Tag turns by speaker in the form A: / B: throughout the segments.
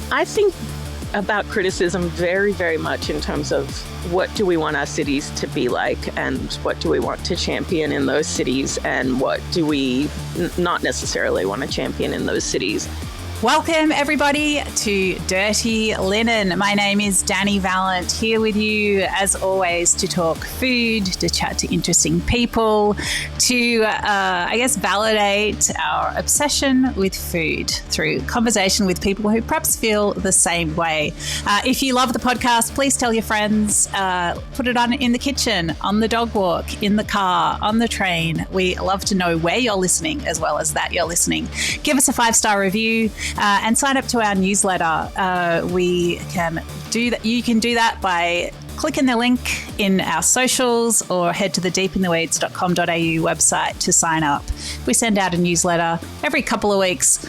A: I think about criticism very, very much in terms of what do we want our cities to be like and what do we want to champion in those cities and what do we not necessarily want to champion in those cities.
B: Welcome, everybody, to Dirty Linen. My name is Dani Valent, here with you, as always, to talk food, to chat to interesting people, to, validate our obsession with food through conversation with people who perhaps feel the same way. If you love the podcast, please tell your friends, put it on in the kitchen, on the dog walk, in the car, on the train. We love to know where you're listening as well as that you're listening. Give us a 5-star review. And sign up to our newsletter. We can do that. You can do that by clicking the link in our socials or head to the deepintheweeds.com.au website to sign up. We send out a newsletter every couple of weeks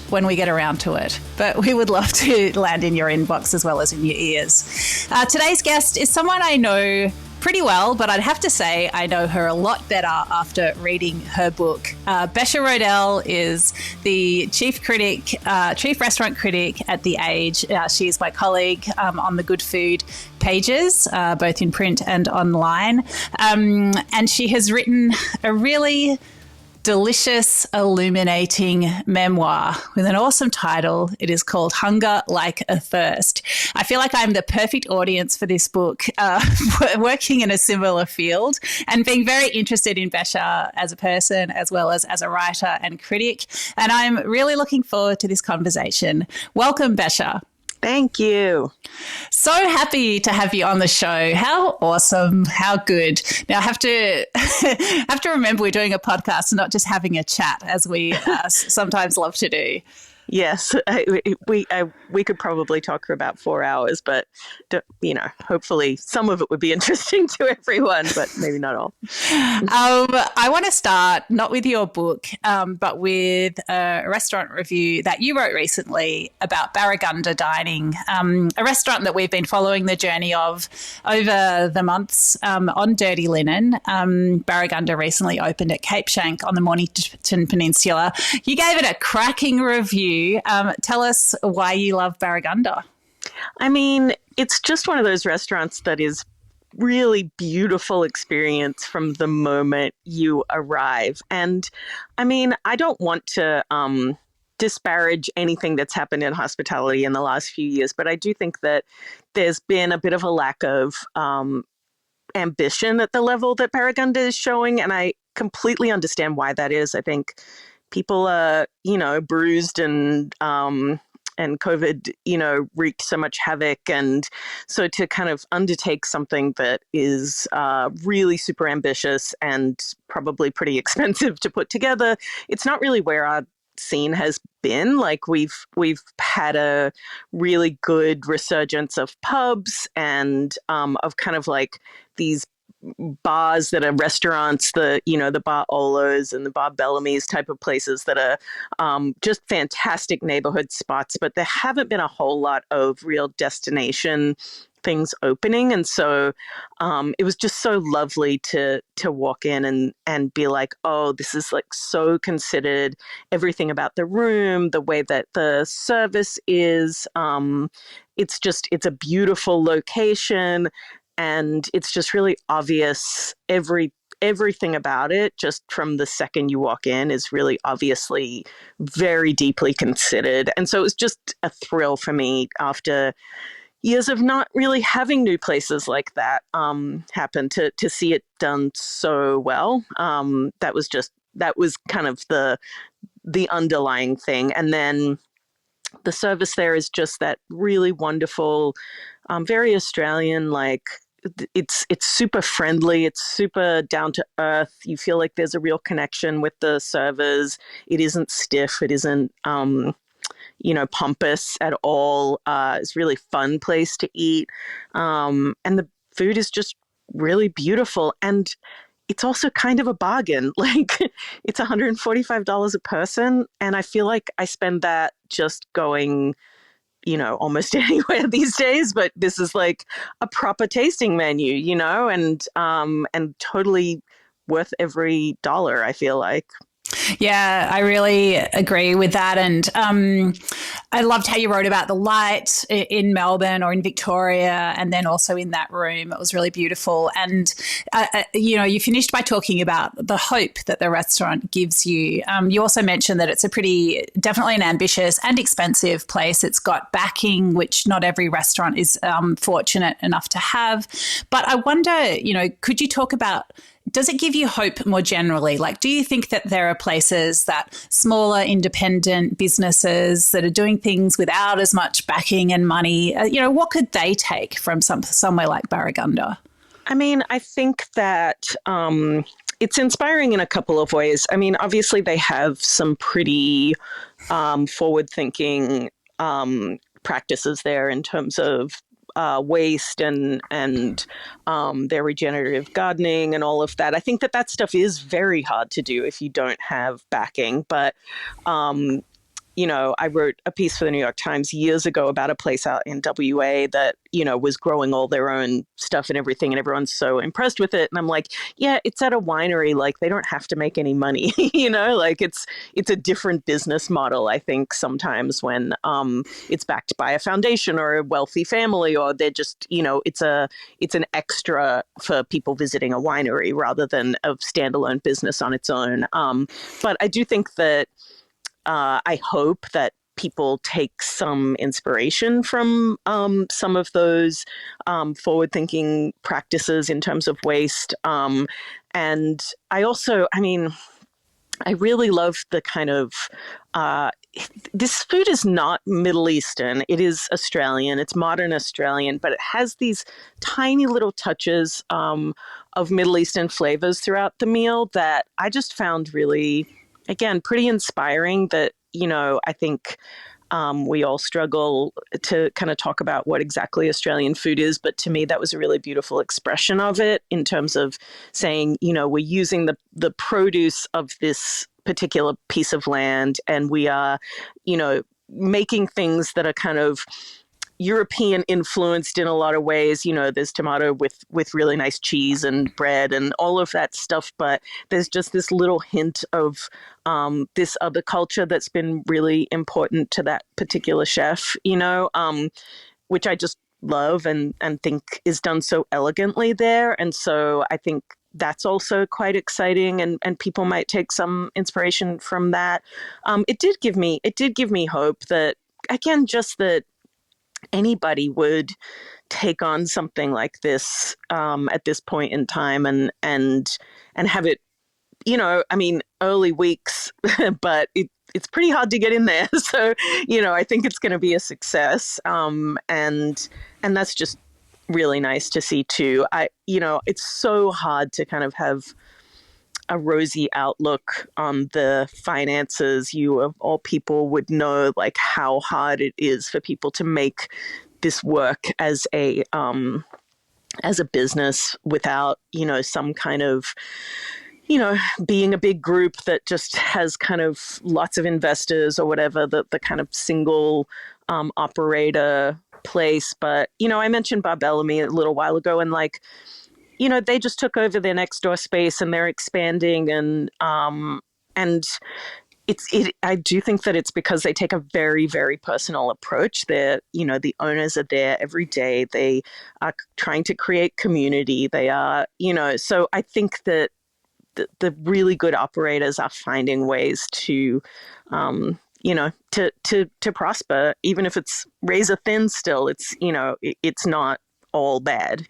B: / when we get around to it. But we would love to land in your inbox as well as in your ears. Today's guest is someone I know pretty well, but I'd have to say I know her a lot better after reading her book. Besha Rodell is the chief restaurant critic at The Age. She is my colleague on the Good Food pages, both in print and online. And she has written a really delicious, illuminating memoir with an awesome title. It is called Hunger Like a Thirst. I feel like I'm the perfect audience for this book, working in a similar field and being very interested in Besha as a person as well as a writer and critic. And I'm really looking forward to this conversation. Welcome, Besha.
A: Thank you.
B: So happy to have you on the show. How awesome. How good. Now, I have to remember we're doing a podcast and not just having a chat as we sometimes love to do.
A: Yes, we could probably talk for about 4 hours, but hopefully some of it would be interesting to everyone, but maybe not all.
B: I want to start not with your book, but with a restaurant review that you wrote recently about Barragunda Dining, a restaurant that we've been following the journey of over the months on Dirty Linen. Barragunda recently opened at Cape Shank on the Mornington Peninsula. You gave it a cracking review. Tell us why you love Barragunda.
A: I mean, it's just one of those restaurants that is really beautiful experience from the moment you arrive. And I mean, I don't want to disparage anything that's happened in hospitality in the last few years, but I do think that there's been a bit of a lack of ambition at the level that Barragunda is showing. And I completely understand why that is. I think people are, bruised and COVID, wreaked so much havoc. And so to kind of undertake something that is really super ambitious and probably pretty expensive to put together, it's not really where our scene has been. Like we've had a really good resurgence of pubs and of kind of like these bars that are restaurants, the Bar Olos and the Bar Bellamy's type of places that are just fantastic neighborhood spots, but there haven't been a whole lot of real destination things opening. And so it was just so lovely to walk in and be like, oh, this is like so considered, everything about the room, the way that the service is, it's a beautiful location. And it's just really obvious, everything about it, just from the second you walk in, is really obviously very deeply considered. And so it was just a thrill for me after years of not really having new places like that happen to see it done so well. That was kind of the underlying thing. And then the service there is just that really wonderful, very Australian, like it's super friendly. It's super down to earth. You feel like there's a real connection with the servers. It isn't stiff. It isn't, pompous at all. It's a really fun place to eat. And the food is just really beautiful. And it's also kind of a bargain. Like it's $145 a person. And I feel like I spend that just going almost anywhere these days, but this is like a proper tasting menu, and totally worth every dollar, I feel like.
B: Yeah, I really agree with that. And I loved how you wrote about the light in Melbourne or in Victoria, and then also in that room. It was really beautiful. And, you finished by talking about the hope that the restaurant gives you. You also mentioned that it's definitely an ambitious and expensive place. It's got backing, which not every restaurant is fortunate enough to have. But I wonder, could you talk about, does it give you hope more generally? Like, do you think that there are places, that smaller independent businesses that are doing things without as much backing and money, what could they take from somewhere like Barragunda?
A: I mean, I think that it's inspiring in a couple of ways. I mean, obviously, they have some pretty forward thinking practices there in terms of waste and their regenerative gardening and all of that. I think that stuff is very hard to do if you don't have backing. But I wrote a piece for the New York Times years ago about a place out in WA that, was growing all their own stuff and everything, and everyone's so impressed with it. And I'm like, yeah, it's at a winery. Like, they don't have to make any money, like it's a different business model, I think, sometimes when it's backed by a foundation or a wealthy family, or they're just, it's an extra for people visiting a winery rather than a standalone business on its own. But I do think that I hope that people take some inspiration from some of those forward-thinking practices in terms of waste. And I also, I really love the kind of, this food is not Middle Eastern. It is Australian. It's modern Australian, but it has these tiny little touches of Middle Eastern flavors throughout the meal that I just found really, again, pretty inspiring. That, I think we all struggle to kind of talk about what exactly Australian food is, but to me, that was a really beautiful expression of it in terms of saying, we're using the produce of this particular piece of land, and we are, making things that are kind of European influenced in a lot of ways. There's tomato with really nice cheese and bread and all of that stuff, but there's just this little hint of this other culture that's been really important to that particular chef, which I just love and think is done so elegantly there. And so I think that's also quite exciting, and people might take some inspiration from that. It did give me hope that, again, just that anybody would take on something like this at this point in time and have it, early weeks, but it's pretty hard to get in there. So, I think it's going to be a success. And that's just really nice to see too. It's so hard to kind of have a rosy outlook on the finances. You of all people would know like how hard it is for people to make this work as a business without, some kind of, being a big group that just has kind of lots of investors or whatever, the kind of single operator place. But, I mentioned Bar Bellamy a little while ago, and like, they just took over their next door space and they're expanding, and I do think that it's because they take a very, very personal approach. They're, the owners are there every day. They are trying to create community. They are, so I think that the really good operators are finding ways to, to prosper, even if it's razor thin still. It's, it's not all bad.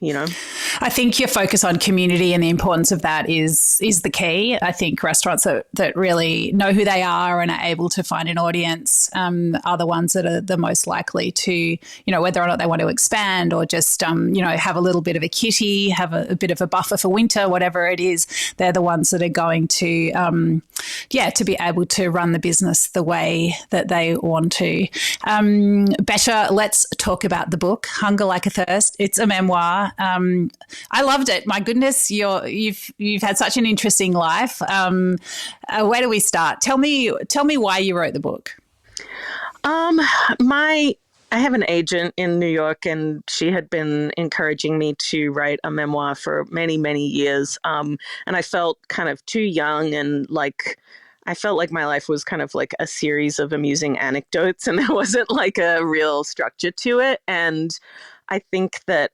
B: I think your focus on community and the importance of that is the key. I think restaurants that really know who they are and are able to find an audience are the ones that are the most likely to, whether or not they want to expand or just, have a little bit of a kitty, have a bit of a buffer for winter, whatever it is, they're the ones that are going to, to be able to run the business the way that they want to. Besha, let's talk about the book, Hunger Like a Thirst. It's a memoir. I loved it. My goodness, you've had such an interesting life. Where do we start? Tell me why you wrote the book.
A: I have an agent in New York, and she had been encouraging me to write a memoir for many, many years. And I felt kind of too young, and like I felt like my life was kind of like a series of amusing anecdotes, and there wasn't like a real structure to it. And I think that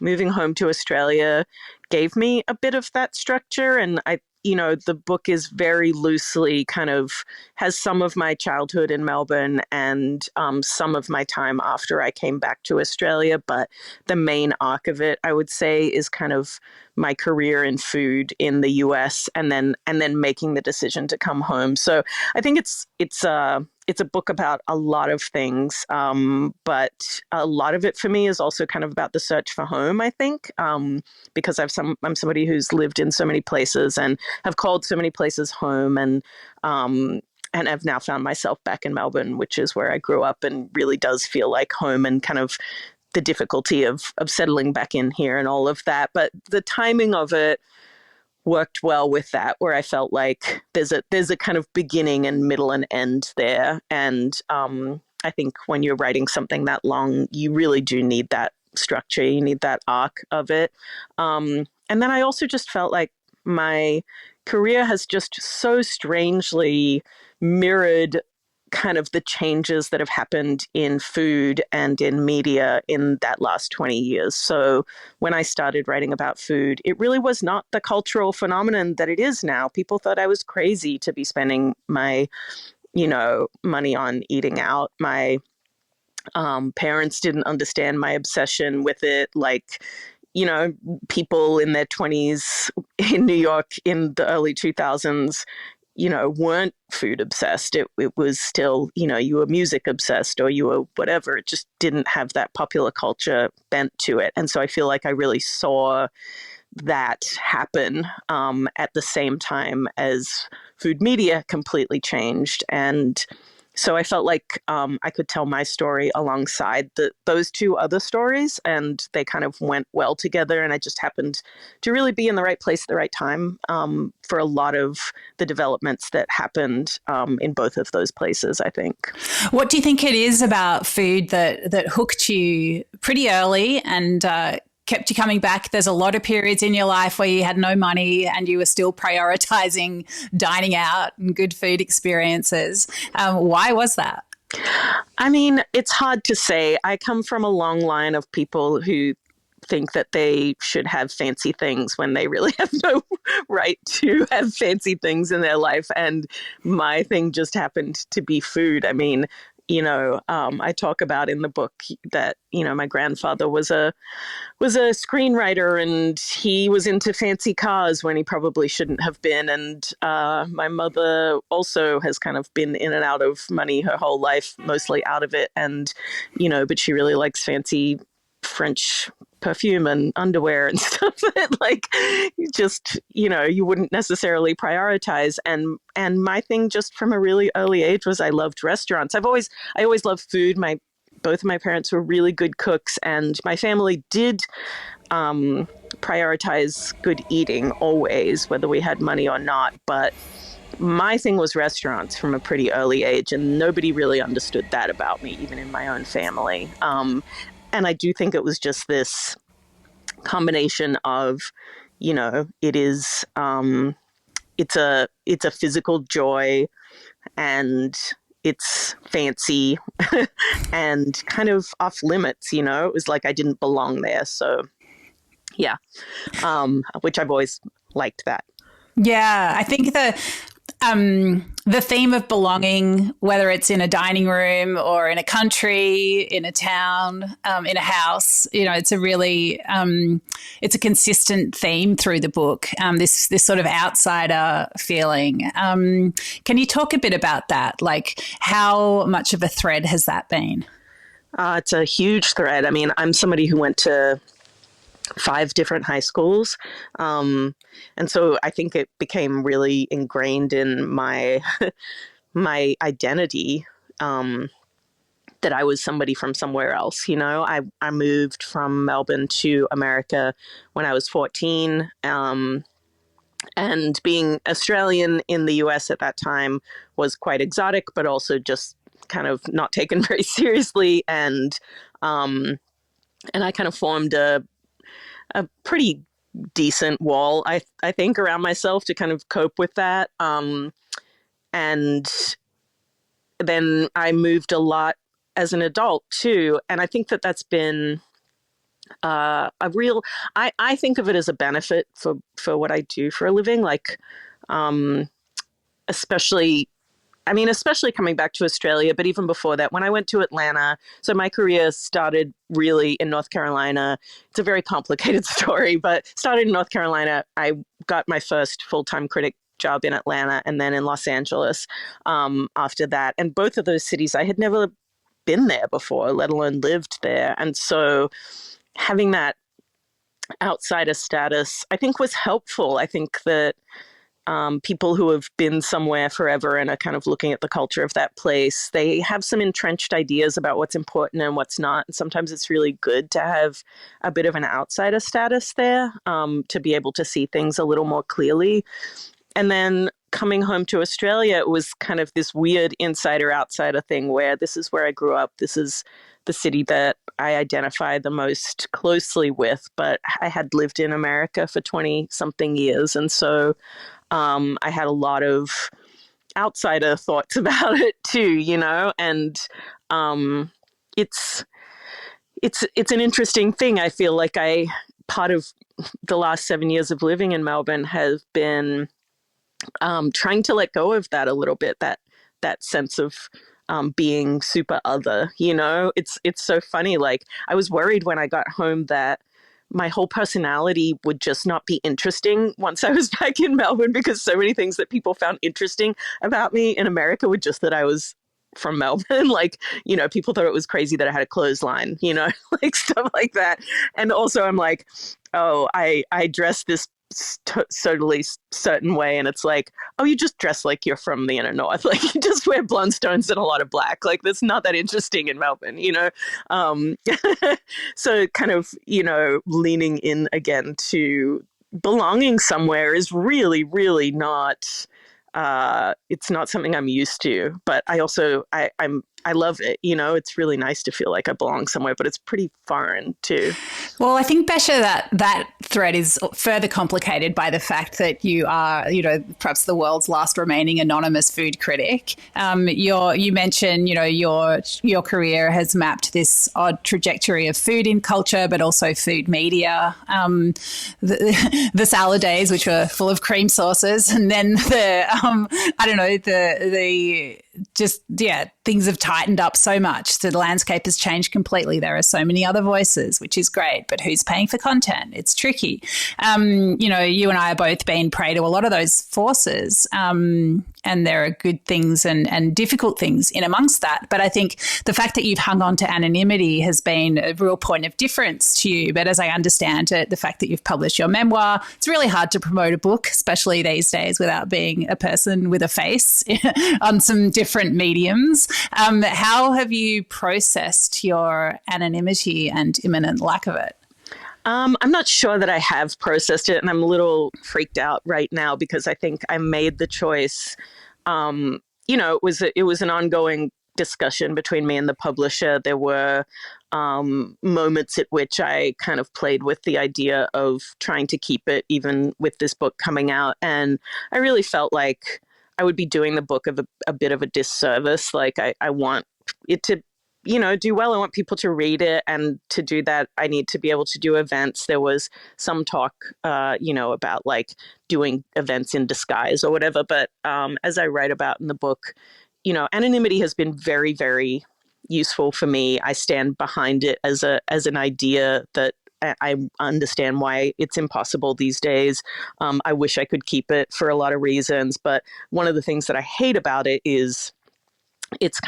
A: moving home to Australia gave me a bit of that structure. And the book is very loosely kind of has some of my childhood in Melbourne and some of my time after I came back to Australia. But the main arc of it, I would say, is kind of my career in food in the US and then making the decision to come home. So I think it's a book about a lot of things, but a lot of it for me is also kind of about the search for home. I think because I'm somebody who's lived in so many places and have called so many places home, and I've now found myself back in Melbourne, which is where I grew up, and really does feel like home, and kind of the difficulty of settling back in here and all of that. But the timing of it worked well with that, where I felt like there's a kind of beginning and middle and end there. And I think when you're writing something that long, you really do need that structure. You need that arc of it. And then I also just felt like my career has just so strangely mirrored kind of the changes that have happened in food and in media in that last 20 years. So when I started writing about food, it really was not the cultural phenomenon that it is now. People thought I was crazy to be spending my, money on eating out. My parents didn't understand my obsession with it. Like, people in their 20s in New York in the early 2000s, weren't food obsessed. It was still, you were music obsessed or you were whatever. It just didn't have that popular culture bent to it. And so I feel like I really saw that happen at the same time as food media completely changed. And so I felt like I could tell my story alongside those two other stories, and they kind of went well together. And I just happened to really be in the right place at the right time for a lot of the developments that happened in both of those places, I think.
B: What do you think it is about food that hooked you pretty early and kept you coming back? There's a lot of periods in your life where you had no money and you were still prioritizing dining out and good food experiences. Why was that?
A: I mean, it's hard to say. I come from a long line of people who think that they should have fancy things when they really have no right to have fancy things in their life. And my thing just happened to be food. I mean, I talk about in the book that, my grandfather was a screenwriter, and he was into fancy cars when he probably shouldn't have been. And my mother also has kind of been in and out of money her whole life, mostly out of it. And, but she really likes fancy French perfume and underwear and stuff that you wouldn't necessarily prioritize. And my thing just from a really early age was I loved restaurants. I always loved food. Both of my parents were really good cooks, and my family did prioritize good eating always, whether we had money or not. But my thing was restaurants from a pretty early age, and nobody really understood that about me, even in my own family. And I do think it was just this combination of, it is, it's a physical joy, and it's fancy and kind of off limits. It was like I didn't belong there. So yeah, which I've always liked that.
B: Yeah, I think the theme of belonging, whether it's in a dining room or in a country, in a town, in a house, it's a really it's a consistent theme through the book. This sort of outsider feeling. Can you talk a bit about that? Like, how much of a thread has that been?
A: It's a huge thread. I mean, I'm somebody who went to 5 different high schools. And so I think it became really ingrained in my my identity that I was somebody from somewhere else. I moved from Melbourne to America when I was 14. And being Australian in the US at that time was quite exotic, but also just kind of not taken very seriously. And I kind of formed a pretty decent wall, I think, around myself to kind of cope with that. And then I moved a lot as an adult too. And I think that that's been a real, I think of it as a benefit for what I do for a living. Like, um, especially especially coming back to Australia, but even before that, when I went to Atlanta, so my career started really in North Carolina. It's a very complicated story, but started in North Carolina. I got my first full-time critic job in Atlanta and then in Los Angeles after that. And both of those cities, I had never been there before, let alone lived there. And so having that outsider status, I think was helpful. I think that people who have been somewhere forever and are kind of looking at the culture of that place, they have some entrenched ideas about what's important and what's not. And sometimes it's really good to have a bit of an outsider status there, to be able to see things a little more clearly. And then coming home to Australia, it was kind of this weird insider outsider thing where this is where I grew up. This is the city that I identify the most closely with, but I had lived in America for 20 something years. And so I had a lot of outsider thoughts about it too, and it's it's an interesting thing. I feel like part of the last 7 years of living in Melbourne has been trying to let go of that a little bit, that sense of being super other. It's so funny. Like, I was worried when I got home that my whole personality would just not be interesting once I was back in Melbourne, because so many things that people found interesting about me in America were just that I was from Melbourne. Like, people thought it was crazy that I had a clothesline, like stuff like that. And also I'm like, oh, I dress this totally certain way, and it's like, oh, you just dress like you're from the inner north, like you just wear blundstones and a lot of black, like that's not that interesting in Melbourne. um so kind of leaning in again to belonging somewhere is really, really not it's not something I'm used to, but I also I love it. It's really nice to feel like I belong somewhere, but it's pretty foreign too.
B: Well, I think, Besha, that thread is further complicated by the fact that you are, perhaps the world's last remaining anonymous food critic. You mentioned, your career has mapped this odd trajectory of food in culture, but also food media. The salad days, which were full of cream sauces, and then things have tightened up so much. The landscape has changed completely. There are so many other voices, which is great, but who's paying for content? It's tricky. You and I are both being prey to a lot of those forces. And there are good things and difficult things in amongst that. But I think the fact that you've hung on to anonymity has been a real point of difference to you. But as I understand it, the fact that you've published your memoir, it's really hard to promote a book, especially these days, without being a person with a face on some different mediums. How have you processed your anonymity and imminent lack of it?
A: I'm not sure that I have processed it, and I'm a little freaked out right now because I think I made the choice. It was an ongoing discussion between me and the publisher. There were moments at which I kind of played with the idea of trying to keep it, even with this book coming out, and I really felt like I would be doing the book a bit of a disservice. Like, I want it to do well. I want people to read it. And to do that, I need to be able to do events. There was some talk, about like doing events in disguise or whatever. But as I write about in the book, anonymity has been very, very useful for me. I stand behind it as an idea that I understand why it's impossible these days. I wish I could keep it for a lot of reasons. But one of the things that I hate about it is it's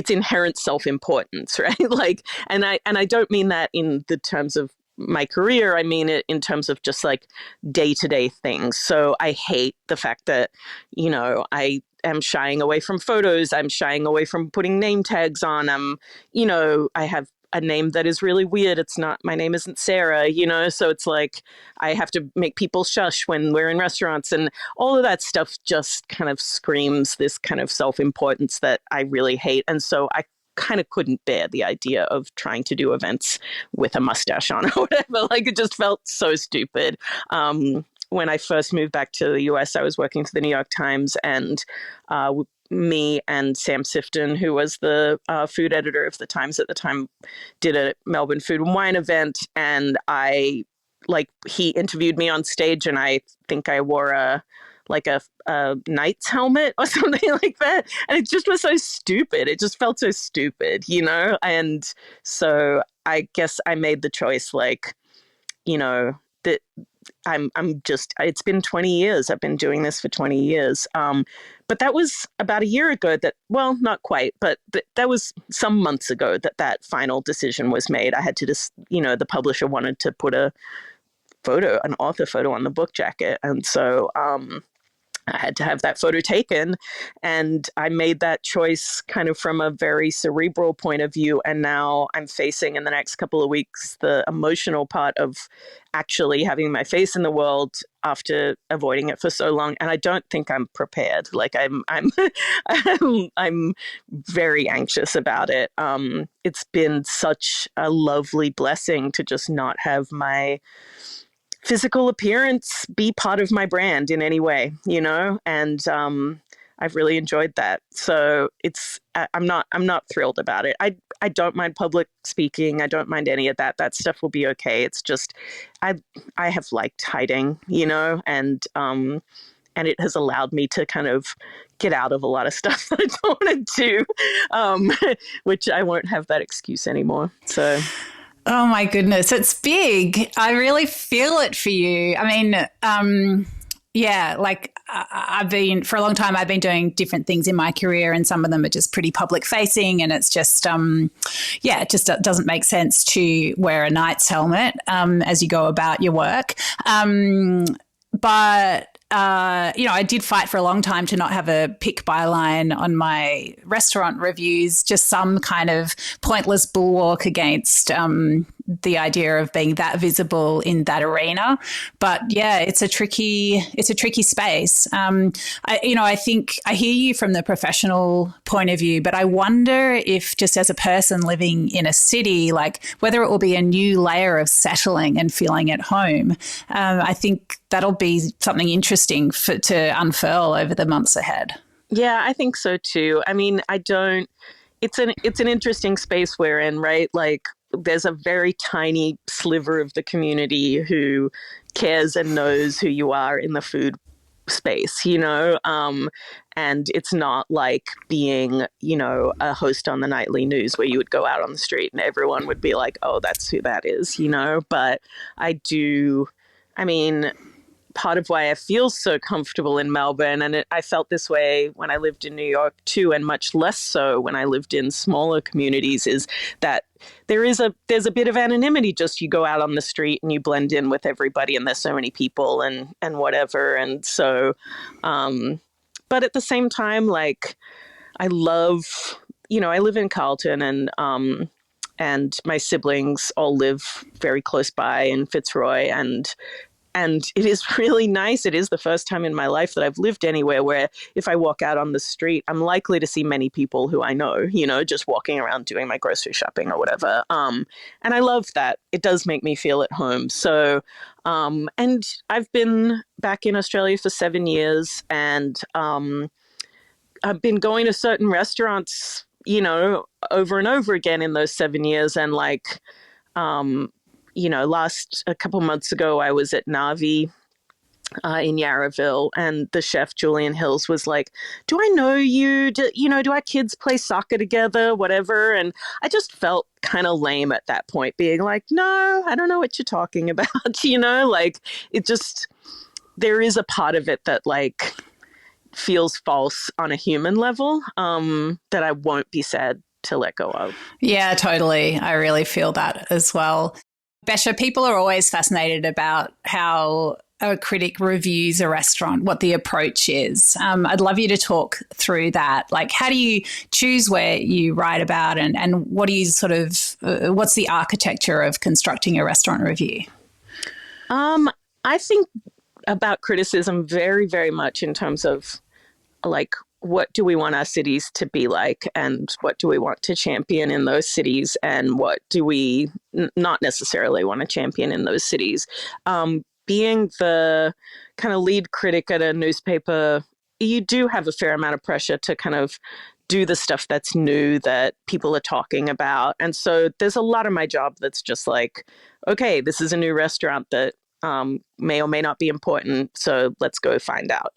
A: inherent self-importance, right? Like, and I don't mean that in the terms of my career. I mean it in terms of just like day-to-day things. So I hate the fact that, I am shying away from photos. I'm shying away from putting name tags on. I have a name that is really weird. My name isn't Sarah, so it's like I have to make people shush when we're in restaurants, and all of that stuff just kind of screams this kind of self-importance that I really hate. And so I kind of couldn't bear the idea of trying to do events with a mustache on or whatever. Like, it just felt so stupid. when I first moved back to the US, I was working for the New York Times, and me and Sam Sifton, who was the food editor of the Times at the time, did a Melbourne food and wine event, and he interviewed me on stage, and I think I wore a knight's helmet or something like that, and it just was so stupid. It just felt so stupid, and so I guess I made the choice, that it's been 20 years. I've been doing this for 20 years. But that was about a year ago not quite, but that was some months ago that final decision was made. I had to just, the publisher wanted to put an author photo on the book jacket. And so I had to have that photo taken, and I made that choice kind of from a very cerebral point of view. And now I'm facing in the next couple of weeks the emotional part of actually having my face in the world after avoiding it for so long. And I don't think I'm prepared. I'm I'm very anxious about it. It's been such a lovely blessing to just not have my physical appearance be part of my brand in any way, and I've really enjoyed that. So I'm not thrilled about it. I don't mind public speaking. I don't mind any of that. That stuff will be okay. It's just I have liked hiding, and it has allowed me to kind of get out of a lot of stuff that I don't want to do, which I won't have that excuse anymore. So.
B: Oh my goodness, it's big. I really feel it for you. I mean, for a long time, I've been doing different things in my career, and some of them are just pretty public facing, and it's just, it just doesn't make sense to wear a knight's helmet as you go about your work. But I did fight for a long time to not have a pick byline on my restaurant reviews, just some kind of pointless bulwark against the idea of being that visible in that arena. But yeah, it's a tricky space. I think I hear you from the professional point of view, but I wonder if just as a person living in a city, whether it will be a new layer of settling and feeling at home. I think that'll be something interesting to unfurl over the months ahead.
A: Yeah, I think so too. I mean, it's an interesting space we're in, right? There's a very tiny sliver of the community who cares and knows who you are in the food space, and it's not like being, a host on the nightly news where you would go out on the street and everyone would be like, oh, that's who that is, but part of why I feel so comfortable in Melbourne, and I felt this way when I lived in New York too, and much less so when I lived in smaller communities, is that there's a bit of anonymity. Just you go out on the street and you blend in with everybody, and there's so many people and whatever. And so, but at the same time, I love, I live in Carlton, and my siblings all live very close by in Fitzroy, and it is really nice. It is the first time in my life that I've lived anywhere where if I walk out on the street, I'm likely to see many people who I know, just walking around doing my grocery shopping or whatever. And I love that. It does make me feel at home. So, and I've been back in Australia for 7 years, and I've been going to certain restaurants, over and over again in those 7 years. And a couple months ago, I was at Navi in Yarraville, and the chef, Julian Hills, was like, do I know you? Do our kids play soccer together? Whatever. And I just felt kind of lame at that point, being like, no, I don't know what you're talking about. It just, there is a part of it that feels false on a human level that I won't be sad to let go of.
B: Yeah, totally. I really feel that as well. Besha, people are always fascinated about how a critic reviews a restaurant, what the approach is. I'd love you to talk through that. How do you choose where you write about, and what do you what's the architecture of constructing a restaurant review?
A: I think about criticism very, very much in terms of what do we want our cities to be like, and what do we want to champion in those cities, and what do we not necessarily want to champion in those cities. being the kind of lead critic at a newspaper, you do have a fair amount of pressure to kind of do the stuff that's new that people are talking about. And so there's a lot of my job that's just like, okay, this is a new restaurant that may or may not be important. So let's go find out,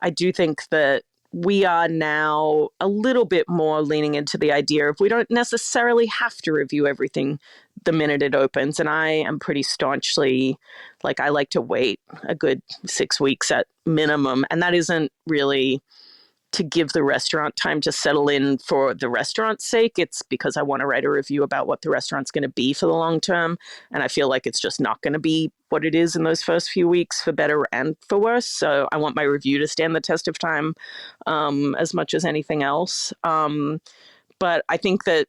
A: I do think that we are now a little bit more leaning into the idea of we don't necessarily have to review everything the minute it opens. And I am pretty staunchly like, I like to wait a good 6 weeks at minimum. And that isn't really to give the restaurant time to settle in for the restaurant's sake. It's because I want to write a review about what the restaurant's going to be for the long term. And I feel like it's just not going to be what it is in those first few weeks, for better and for worse. So I want my review to stand the test of time as much as anything else. But I think that,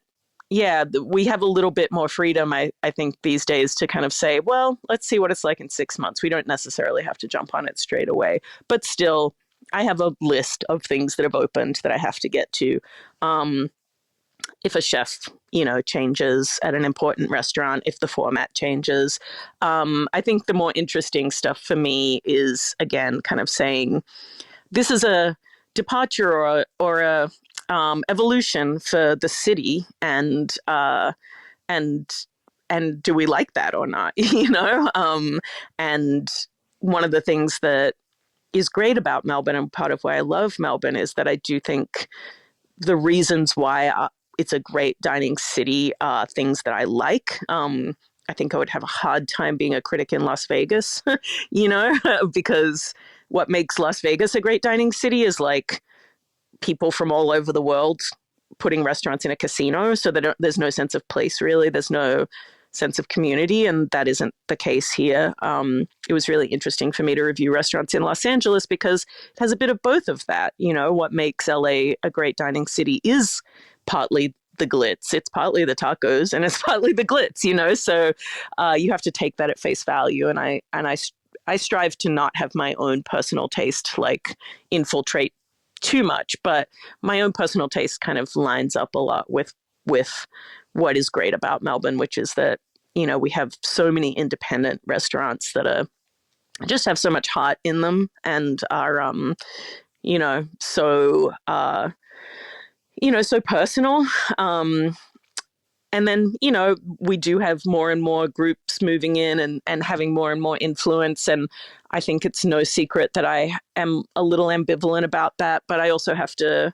A: yeah, we have a little bit more freedom, I think, these days to kind of say, well, let's see what it's like in 6 months. We don't necessarily have to jump on it straight away. But still, I have a list of things that have opened that I have to get to. If a chef, changes at an important restaurant, if the format changes, I think the more interesting stuff for me is, again, kind of saying this is a departure or a evolution for the city, and do we like that or not? And one of the things that is great about Melbourne, and part of why I love Melbourne, is that I do think the reasons why it's a great dining city are things that I like. I think I would have a hard time being a critic in Las Vegas, because what makes Las Vegas a great dining city is like people from all over the world putting restaurants in a casino, so that there's no sense of place, really. There's no sense of community, and that isn't the case here. It was really interesting for me to review restaurants in Los Angeles because it has a bit of both of that. What makes LA a great dining city is partly the glitz, it's partly the tacos, and it's partly the glitz, so you have to take that at face value. And I strive to not have my own personal taste like infiltrate too much, but my own personal taste kind of lines up a lot with what is great about Melbourne, which is that, we have so many independent restaurants that just have so much heart in them and are, so personal. And then, we do have more and more groups moving in and having more and more influence. And I think it's no secret that I am a little ambivalent about that, but I also have to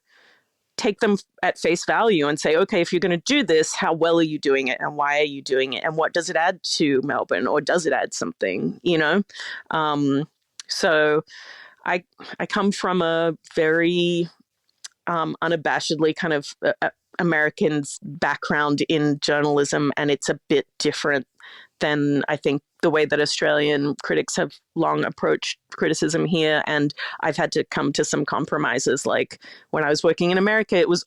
A: take them at face value and say, okay, if you're going to do this, how well are you doing it? And why are you doing it? And what does it add to Melbourne? Or does it add something, So I come from a very unabashedly kind of American's background in journalism, and it's a bit different than I think the way that Australian critics have long approached criticism here. And I've had to come to some compromises. Like when I was working in America, it was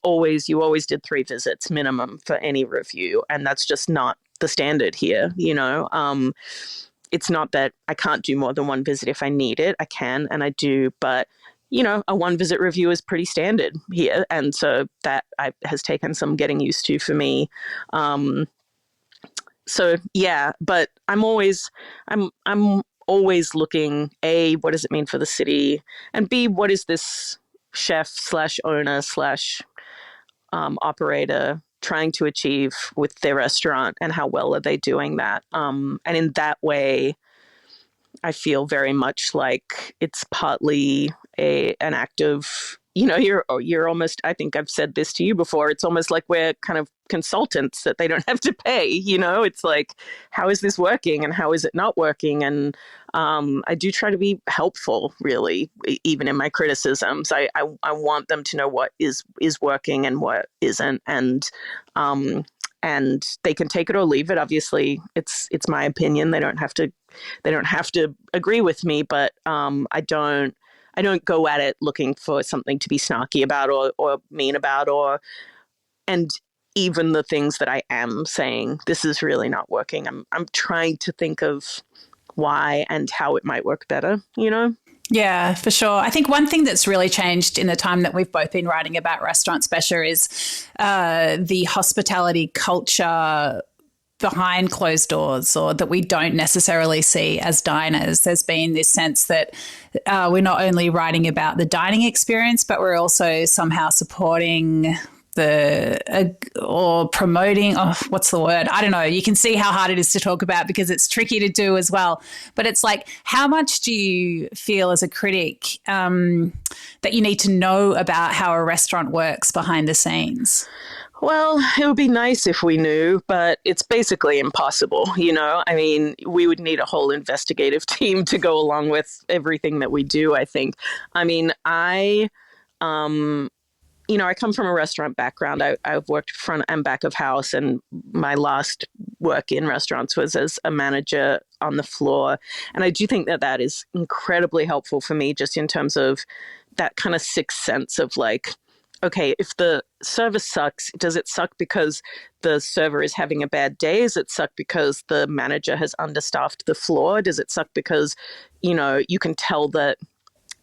A: you always did 3 visits minimum for any review. And that's just not the standard here, It's not that I can't do more than 1 visit if I need it. I can, and I do, but a 1 visit review is pretty standard here. And so that has taken some getting used to for me. So yeah, but I'm always looking, A, what does it mean for the city? And B, what is this chef / owner / operator trying to achieve with their restaurant, and how well are they doing that? And in that way, I feel very much like it's partly an act of, you're almost, I think I've said this to you before, it's almost like we're kind of consultants that they don't have to pay, it's like, how is this working and how is it not working? And I do try to be helpful, really, even in my criticisms. I want them to know what is working and what isn't. And they can take it or leave it. Obviously, it's my opinion. They don't have to agree with me, but I don't go at it looking for something to be snarky about or mean about, and even the things that I am saying, this is really not working. I'm trying to think of why and how it might work better,
B: Yeah, for sure. I think one thing that's really changed in the time that we've both been writing about restaurants, Besha, is the hospitality culture behind closed doors or that we don't necessarily see as diners. There's been this sense that we're not only writing about the dining experience, but we're also somehow supporting or promoting, what's the word? I don't know. You can see how hard it is to talk about because it's tricky to do as well. But it's like, how much do you feel as a critic that you need to know about how a restaurant works behind the scenes?
A: Well, it would be nice if we knew, but it's basically impossible, you know? I mean, we would need a whole investigative team to go along with everything that we do, I think. I mean, I come from a restaurant background. I've worked front and back of house, and my last work in restaurants was as a manager on the floor. And I do think that that is incredibly helpful for me, just in terms of that kind of sixth sense of like, okay, if the service sucks, does it suck because the server is having a bad day? Does it suck because the manager has understaffed the floor? Does it suck because, you can tell that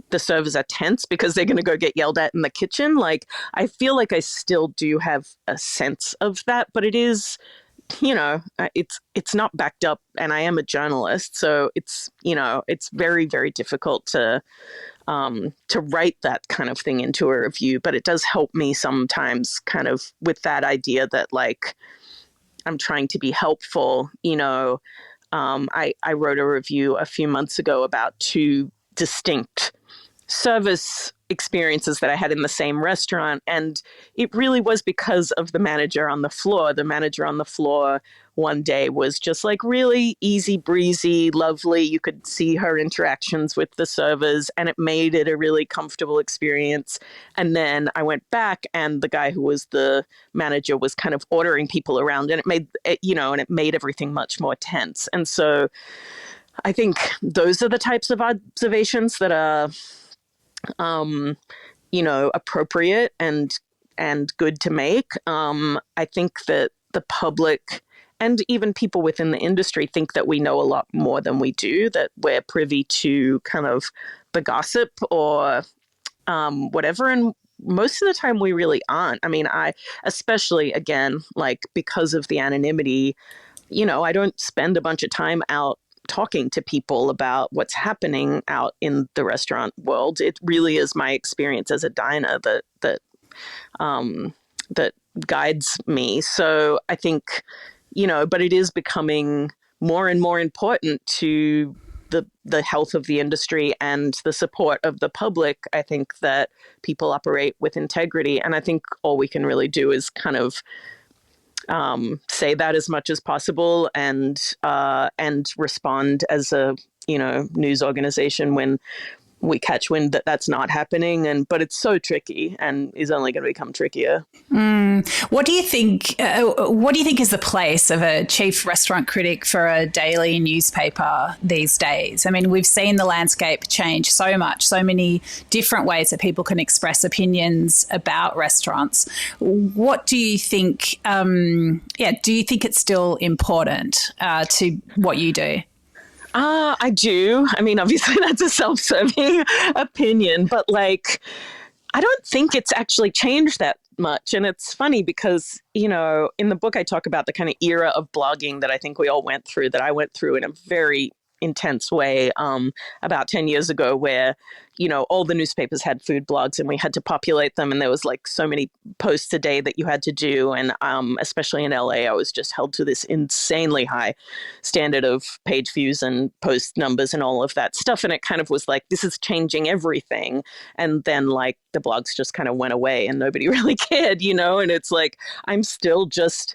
A: the servers are tense because they're going to go get yelled at in the kitchen? Like, I feel like I still do have a sense of that, but it is, it's not backed up, and I am a journalist. So it's very, very difficult to write that kind of thing into a review, but it does help me sometimes kind of with that idea that like I'm trying to be helpful. I wrote a review a few months ago about two distinct service experiences that I had in the same restaurant. And it really was because of the manager on the floor. The manager on the floor one day was just like really easy breezy, lovely. You could see her interactions with the servers, and it made it a really comfortable experience. And then I went back, and the guy who was the manager was kind of ordering people around, and it made everything much more tense. And so I think those are the types of observations that are appropriate and good to make. I think that the public and even people within the industry think that we know a lot more than we do, that we're privy to kind of the gossip or whatever. And most of the time we really aren't. I mean, especially again, like because of the anonymity, I don't spend a bunch of time out talking to people about what's happening out in the restaurant world. It really is my experience as a diner that guides me. So I think, but it is becoming more and more important to the health of the industry and the support of the public. I think that people operate with integrity, and I think all we can really do is kind of say that as much as possible and respond as a news organization when we catch wind that that's not happening. But it's so tricky and is only going to become trickier.
B: What do you think? What do you think is the place of a chief restaurant critic for a daily newspaper these days? I mean, we've seen the landscape change so much, so many different ways that people can express opinions about restaurants. What do you think? Do you think it's still important to what you do?
A: I do. I mean, obviously that's a self-serving opinion, but like, I don't think it's actually changed that much. And it's funny because, in the book, I talk about the kind of era of blogging that I think we all went through, that I went through in a very intense way about 10 years ago, where, all the newspapers had food blogs and we had to populate them. And there was like so many posts a day that you had to do. And especially in LA, I was just held to this insanely high standard of page views and post numbers and all of that stuff. And it kind of was like, this is changing everything. And then like the blogs just kind of went away and nobody really cared, and it's like, I'm still just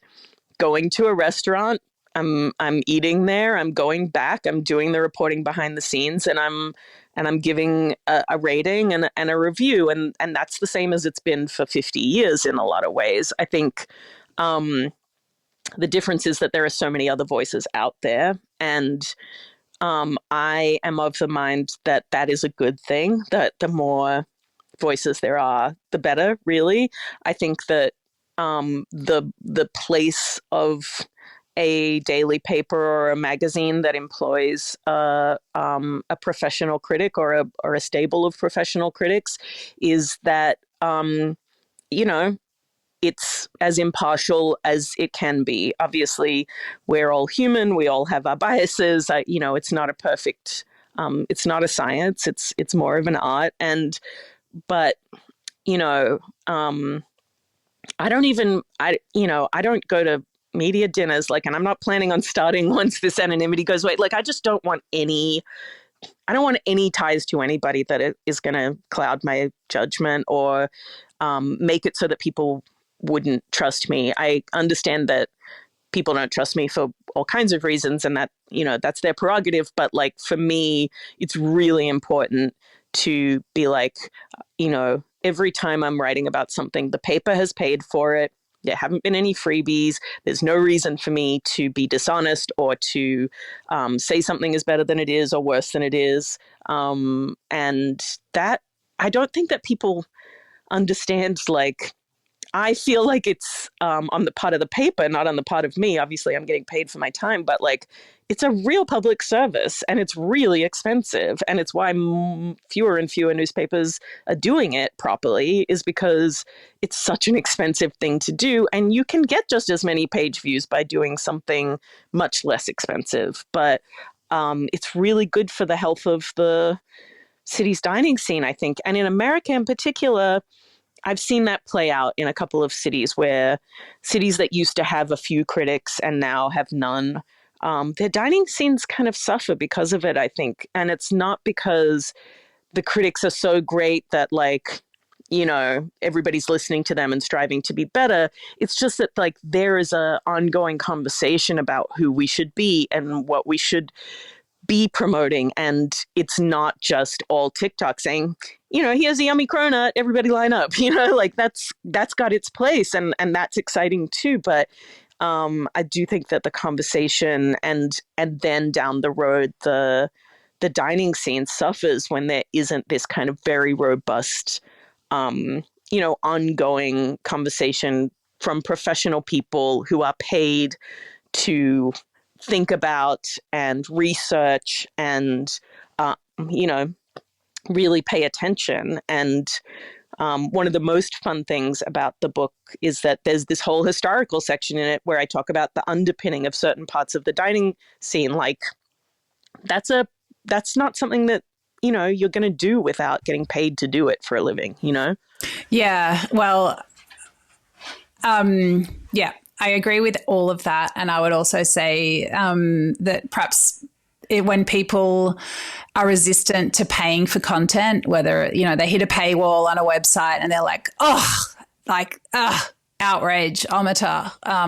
A: going to a restaurant. I'm eating there. I'm going back. I'm doing the reporting behind the scenes, and I'm giving a rating and a review, and that's the same as it's been for 50 years in a lot of ways. I think the difference is that there are so many other voices out there, and I am of the mind that that is a good thing. That the more voices there are, the better. Really, I think that the place of a daily paper or a magazine that employs a professional critic or a stable of professional critics is that it's as impartial as it can be. Obviously, we're all human. We all have our biases. It's not a perfect. It's not a science. It's more of an art. But you know, um, I don't even. I don't go to media dinners and I'm not planning on starting once this anonymity goes away. I just don't want any. I don't want any ties to anybody that is going to cloud my judgment or make it so that people wouldn't trust me. I understand that people don't trust me for all kinds of reasons and that, that's their prerogative. But for me, it's really important to be every time I'm writing about something, the paper has paid for it. There haven't been any freebies. There's no reason for me to be dishonest or to say something is better than it is or worse than it is. And that, I don't think that people understand, I feel like it's on the part of the paper, not on the part of me. Obviously, I'm getting paid for my time, but it's a real public service and it's really expensive. And it's why fewer and fewer newspapers are doing it properly, is because it's such an expensive thing to do. And you can get just as many page views by doing something much less expensive. But it's really good for the health of the city's dining scene, I think. And in America in particular, I've seen that play out in a couple of cities that used to have a few critics and now have none. Their dining scenes kind of suffer because of it, I think. And it's not because the critics are so great that everybody's listening to them and striving to be better. It's just that there is a ongoing conversation about who we should be and what we should be promoting. And it's not just all TikTok saying, here's a yummy cronut, everybody line up, that's got its place and that's exciting too. But I do think that the conversation and then down the road, the dining scene suffers when there isn't this kind of very robust, ongoing conversation from professional people who are paid to think about and research and, really pay attention. And one of the most fun things about the book is that there's this whole historical section in it where I talk about the underpinning of certain parts of the dining scene. That's not something that, you're going to do without getting paid to do it for a living,
B: Yeah. Well, yeah, I agree with all of that. And I would also say that perhaps when people are resistant to paying for content, whether, they hit a paywall on a website and they're outrage,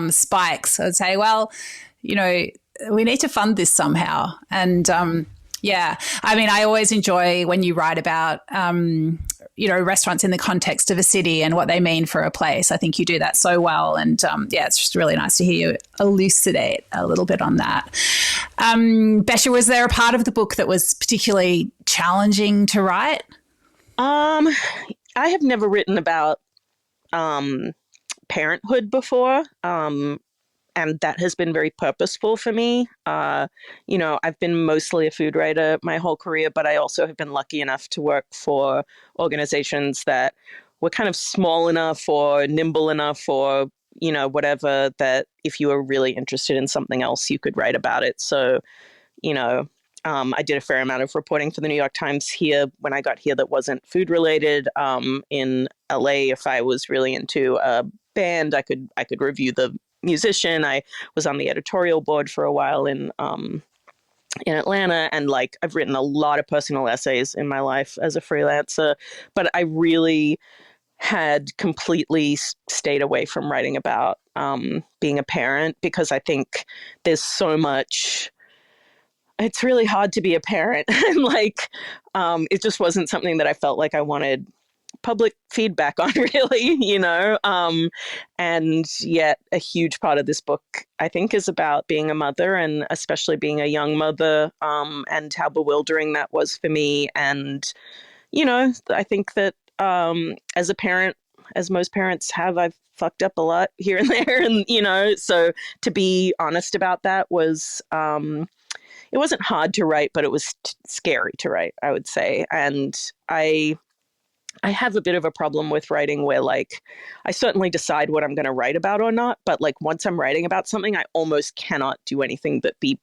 B: spikes. I would say, well, we need to fund this somehow. And yeah, I mean, I always enjoy when you write about, restaurants in the context of a city and what they mean for a place. I think you do that so well. And it's just really nice to hear you elucidate a little bit on that. Besha, was there a part of the book that was particularly challenging to write?
A: I have never written about parenthood before. And that has been very purposeful for me. I've been mostly a food writer my whole career, but I also have been lucky enough to work for organizations that were kind of small enough or nimble enough or, whatever, that if you were really interested in something else, you could write about it. So, I did a fair amount of reporting for the New York Times here when I got here that wasn't food related. In LA, if I was really into a band, I could review the musician. I was on the editorial board for a while in Atlanta, and I've written a lot of personal essays in my life as a freelancer, but I really had completely stayed away from writing about being a parent because I think there's so much. It's really hard to be a parent, and it just wasn't something that I felt like I wanted public feedback on, really, and yet a huge part of this book, I think, is about being a mother and especially being a young mother, and how bewildering that was for me. And, I think that as a parent, as most parents have, I've fucked up a lot here and there. And, so to be honest about that was, it wasn't hard to write, but it was scary to write, I would say. And I I have a bit of a problem with writing where like I certainly decide what I'm going to write about or not, but like once I'm writing about something, I almost cannot do anything but be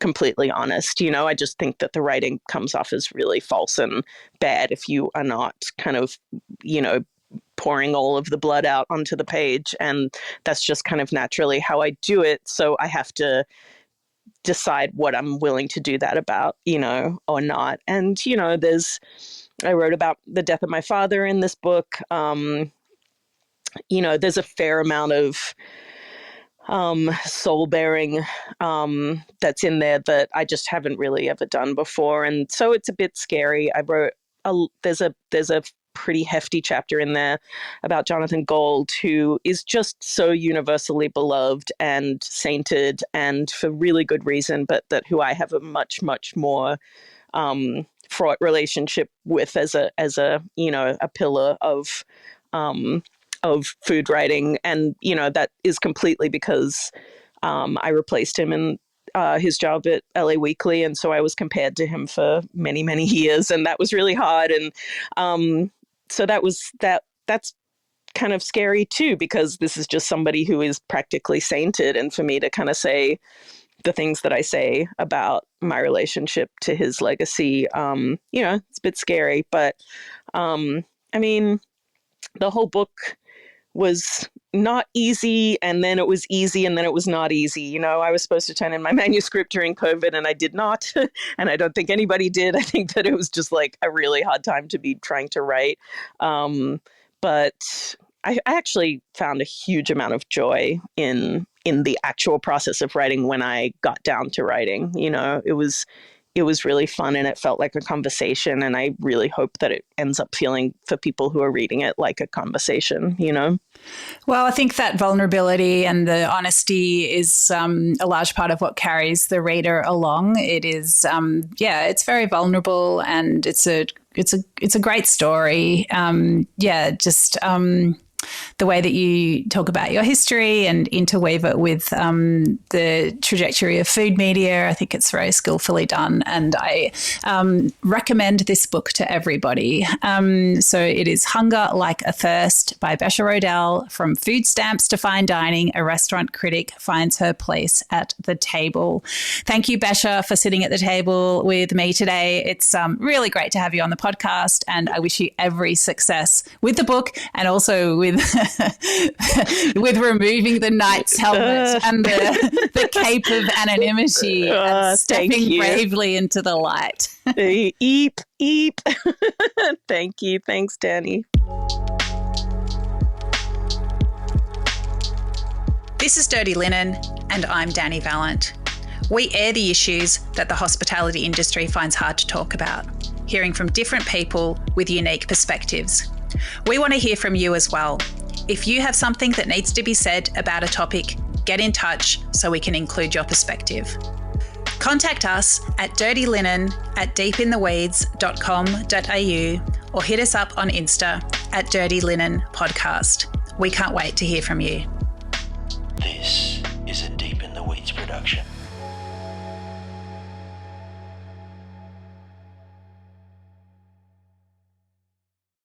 A: completely honest. You know, I just think that the writing comes off as really false and bad if you are not kind of, you know, pouring all of the blood out onto the page. And that's just kind of naturally how I do it. So I have to decide what I'm willing to do that about, you know, or not. And, you know, I wrote about the death of my father in this book. You know, there's a fair amount of soul bearing that's in there that I just haven't really ever done before. And so it's a bit scary. There's a pretty hefty chapter in there about Jonathan Gold, who is just so universally beloved and sainted, and for really good reason, but who I have a much, much more fraught relationship with as a you know, a pillar of food writing. And, you know, that is completely because I replaced him in his job at LA Weekly. And so I was compared to him for many, many years. And that was really hard. And so that's kind of scary too, because this is just somebody who is practically sainted. And for me to kind of say the things that I say about my relationship to his legacy, you know, it's a bit scary. But I mean, the whole book was not easy, and then it was easy, and then it was not easy. You know, I was supposed to turn in my manuscript during COVID, and I did not. And I don't think anybody did. I think that it was just like a really hard time to be trying to write. But I actually found a huge amount of joy in the actual process of writing when I got down to writing. You know, it was really fun, and it felt like a conversation. And I really hope that it ends up feeling, for people who are reading it, like a conversation, you know?
B: Well, I think that vulnerability and the honesty is a large part of what carries the reader along. It is, it's very vulnerable, and it's a great story. The way that you talk about your history and interweave it with the trajectory of food media, I think it's very skillfully done. And I recommend this book to everybody. So it is Hunger Like a Thirst by Besha Rodell. From food stamps to fine dining, a restaurant critic finds her place at the table. Thank you, Besha, for sitting at the table with me today. It's really great to have you on the podcast, and I wish you every success with the book, and also with with removing the knight's helmet and the cape of anonymity and stepping bravely into the light.
A: Eep. Thank you. Thanks, Dani.
B: This is Dirty Linen, and I'm Dani Valent. We air the issues that the hospitality industry finds hard to talk about, hearing from different people with unique perspectives. We want to hear from you as well. If you have something that needs to be said about a topic, get in touch so we can include your perspective. Contact us at dirtylinen@deepintheweeds.com.au or hit us up on Insta at Dirty Linen Podcast. We can't wait to hear from you.
C: This is a Deep in the Weeds production.